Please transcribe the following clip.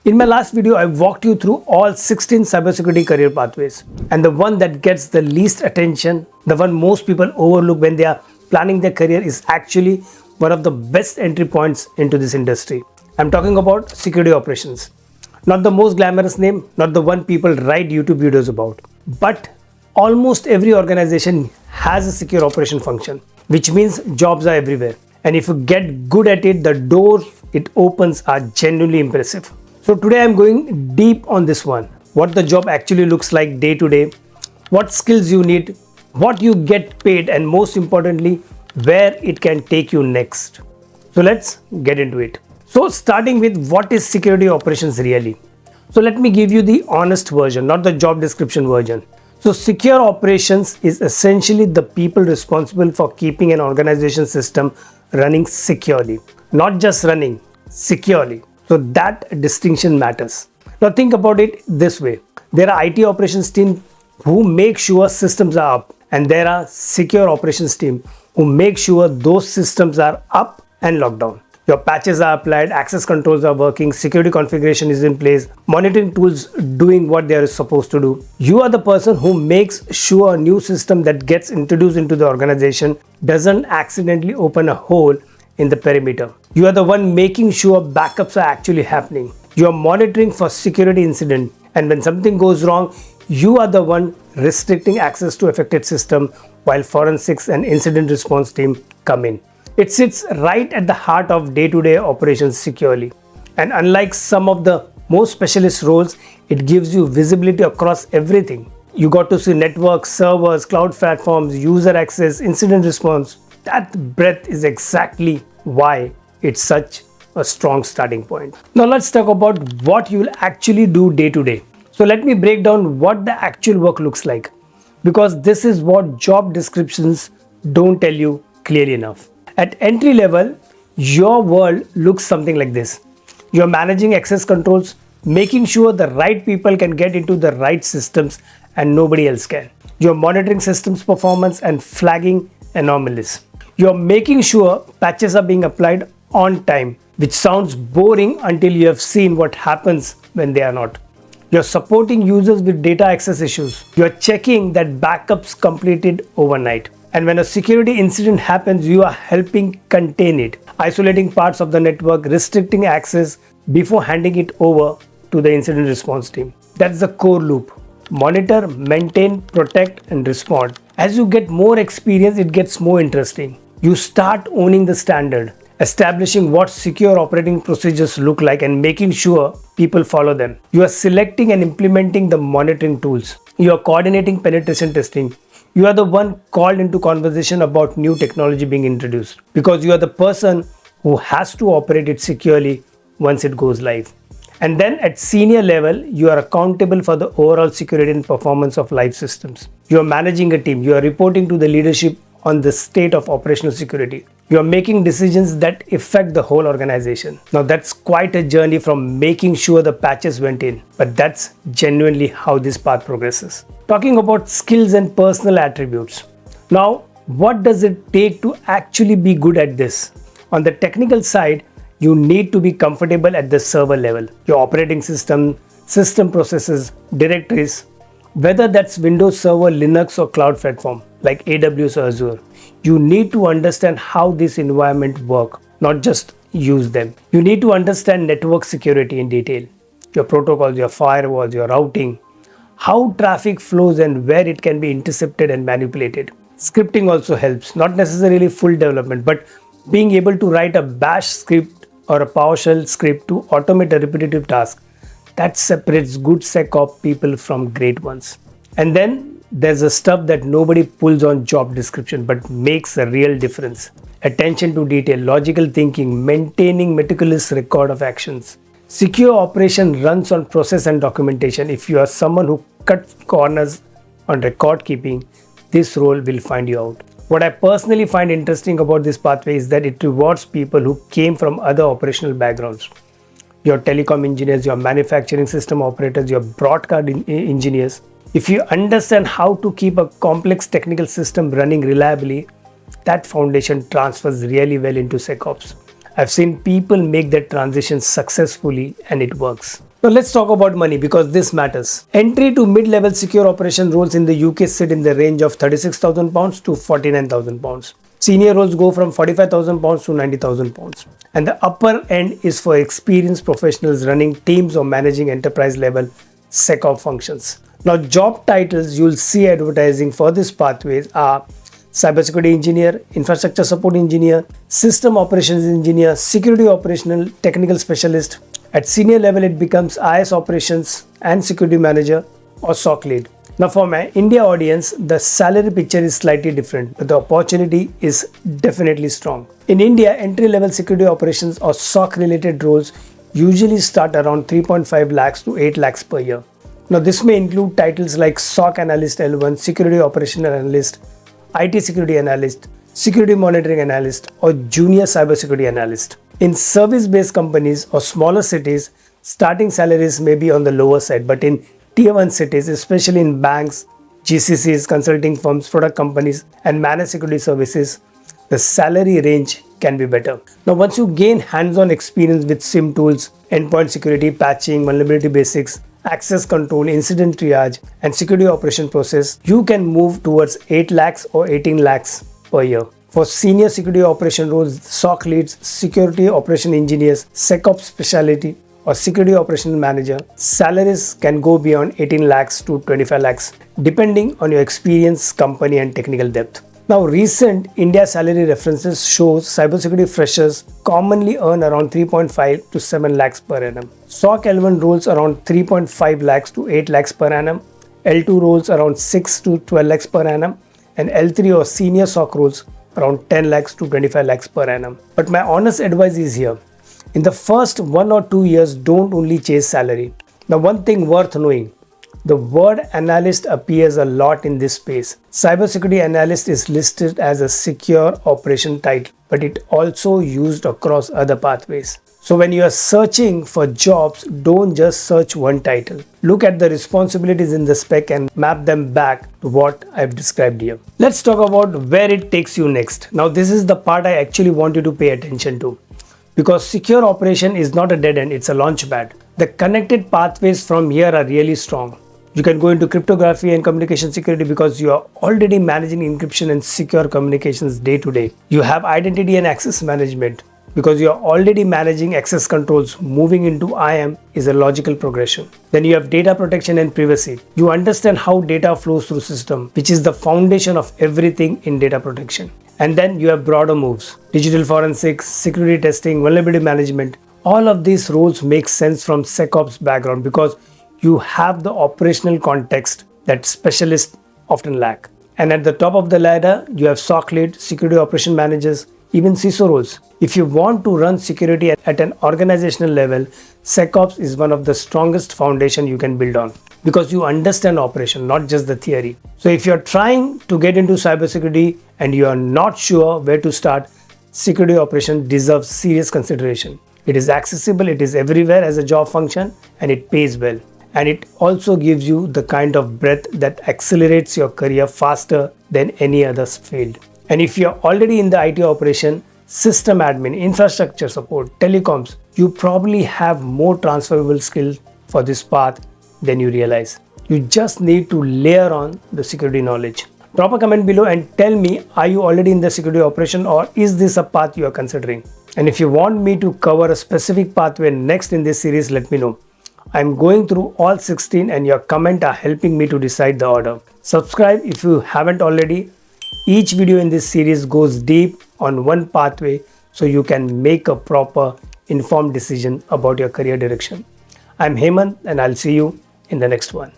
In my last video, I walked you through all 16 cybersecurity career pathways, and the one that gets the least attention, the one most people overlook when they are planning their career, is actually one of the best entry points into this industry. I'm talking about security operations. Not the most glamorous name, not the one people write YouTube videos about, but almost every organization has a secure operation function, which means jobs are everywhere. And if you get good at it, the doors it opens are genuinely impressive. So today I'm going deep on this one. What the job actually looks like day to day, what skills you need, what you get paid, and most importantly, where it can take you next. So let's get into it. So starting with what is security operations really? So let me give you the honest version, not the job description version. So secure operations is essentially the people responsible for keeping an organization system running securely. Not just running, securely. So that distinction matters. Now think about it this way. There are IT operations team who make sure systems are up, and there are secure operations team who make sure those systems are up and locked down. Your patches are applied, access controls are working, security configuration is in place, monitoring tools doing what they are supposed to do. You are the person who makes sure a new system that gets introduced into the organization doesn't accidentally open a hole in the perimeter. You are the one making sure backups are actually happening. You are monitoring for security incident, and when something goes wrong, you are the one restricting access to affected system while forensics and incident response team come in. It sits right at the heart of day-to-day operations securely. And unlike some of the most specialist roles, it gives you visibility across everything. You got to see networks, servers, cloud platforms, user access, incident response. That breadth is exactly why it's such a strong starting point. Now let's talk about what you will actually do day to day. So let me break down what the actual work looks like, because this is what job descriptions don't tell you clearly enough. At entry level, your world looks something like this. You're managing access controls, making sure the right people can get into the right systems and nobody else can. You're monitoring systems performance and flagging anomalies. You're making sure patches are being applied on time, which sounds boring until you have seen what happens when they are not. You're supporting users with data access issues. You're checking that backups completed overnight. And when a security incident happens, you are helping contain it, isolating parts of the network, restricting access before handing it over to the incident response team. That's the core loop. Monitor, maintain, protect, and respond. As you get more experience, it gets more interesting. You start owning the standard, establishing what secure operating procedures look like and making sure people follow them. You are selecting and implementing the monitoring tools. You are coordinating penetration testing. You are the one called into conversation about new technology being introduced, because you are the person who has to operate it securely once it goes live. And then at senior level, you are accountable for the overall security and performance of live systems. You are managing a team. You are reporting to the leadership on the state of operational security. You are making decisions that affect the whole organization. Now that's quite a journey from making sure the patches went in, but that's genuinely how this path progresses. Talking about skills and personal attributes. Now, what does it take to actually be good at this? On the technical side, you need to be comfortable at the server level. Your operating system, system processes, directories, whether that's Windows Server, Linux, or cloud platform like AWS or Azure, you need to understand how this environment work, not just use them. You need to understand network security in detail, your protocols, your firewalls, your routing, how traffic flows and where it can be intercepted and manipulated. Scripting also helps, not necessarily full development, but being able to write a bash script or a PowerShell script to automate a repetitive task. That separates good SecOps people from great ones. And then there's the stuff that nobody pulls on job description but makes a real difference. Attention to detail, logical thinking, maintaining meticulous record of actions. Secure operation runs on process and documentation. If you are someone who cuts corners on record keeping, this role will find you out. What I personally find interesting about this pathway is that it rewards people who came from other operational backgrounds. Your telecom engineers, your manufacturing system operators, your broadcast engineers. If you understand how to keep a complex technical system running reliably, that foundation transfers really well into SecOps. I've seen people make that transition successfully and it works. Now let's talk about money because this matters. Entry to mid-level secure operation roles in the UK sit in the range of £36,000 to £49,000. Senior roles go from £45,000 to £90,000. And the upper end is for experienced professionals running teams or managing enterprise level SecOps functions. Now job titles you'll see advertising for this pathways are Cybersecurity Engineer, Infrastructure Support Engineer, System Operations Engineer, Security Operational Technical Specialist. At senior level it becomes IS Operations and Security Manager or SOC Lead. Now for my India audience, the salary picture is slightly different, but the opportunity is definitely strong. In India, entry-level security operations or SOC related roles usually start around 3.5 lakhs to 8 lakhs per year. Now this may include titles like SOC Analyst L1, Security Operational Analyst, IT Security Analyst, Security Monitoring Analyst or Junior Cybersecurity Analyst. In service-based companies or smaller cities, starting salaries may be on the lower side, but in Tier 1 cities, especially in banks, GCCs, consulting firms, product companies and managed security services, the salary range can be better. Now once you gain hands-on experience with SIM tools, endpoint security, patching, vulnerability basics, access control, incident triage and security operation process, you can move towards 8 lakhs or 18 lakhs per year. For senior security operation roles, SOC leads, security operation engineers, SecOps specialty or security operational manager, salaries can go beyond 18 lakhs to 25 lakhs depending on your experience, company and technical depth. Now recent India salary references shows cybersecurity freshers commonly earn around 3.5 to 7 lakhs per annum. SOC L1 roles around 3.5 lakhs to 8 lakhs per annum, L2 roles around 6 to 12 lakhs per annum and L3 or senior SOC roles around 10 lakhs to 25 lakhs per annum. But my honest advice is here. In the first 1 or 2 years, don't only chase salary. Now one thing worth knowing, the word analyst appears a lot in this space. Cybersecurity analyst is listed as a secure operation title, but it also used across other pathways. So when you are searching for jobs, don't just search one title. Look at the responsibilities in the spec and map them back to what I've described here. Let's talk about where it takes you next. Now this is the part I actually want you to pay attention to. Because secure operation is not a dead end, it's a launch pad. The connected pathways from here are really strong. You can go into cryptography and communication security because you are already managing encryption and secure communications day to day. You have identity and access management because you are already managing access controls. Moving into IAM is a logical progression. Then you have data protection and privacy. You understand how data flows through system, which is the foundation of everything in data protection. And then you have broader moves, digital forensics, security testing, vulnerability management. All of these roles make sense from SecOps background because you have the operational context that specialists often lack. And at the top of the ladder, you have SOC lead, security operation managers, even CISO roles. If you want to run security at an organizational level, SecOps is one of the strongest foundation you can build on because you understand operation, not just the theory. So if you're trying to get into cybersecurity and you are not sure where to start, security operation deserves serious consideration. It is accessible, it is everywhere as a job function and it pays well. And it also gives you the kind of breadth that accelerates your career faster than any other field. And if you're already in the IT operation, system admin, infrastructure support, telecoms, you probably have more transferable skills for this path than you realize. You just need to layer on the security knowledge. Drop a comment below and tell me, are you already in the security operation or is this a path you are considering? And if you want me to cover a specific pathway next in this series, let me know. I'm going through all 16 and your comment are helping me to decide the order. Subscribe if you haven't already. Each video in this series goes deep on one pathway so you can make a proper informed decision about your career direction. I'm Hemant and I'll see you in the next one.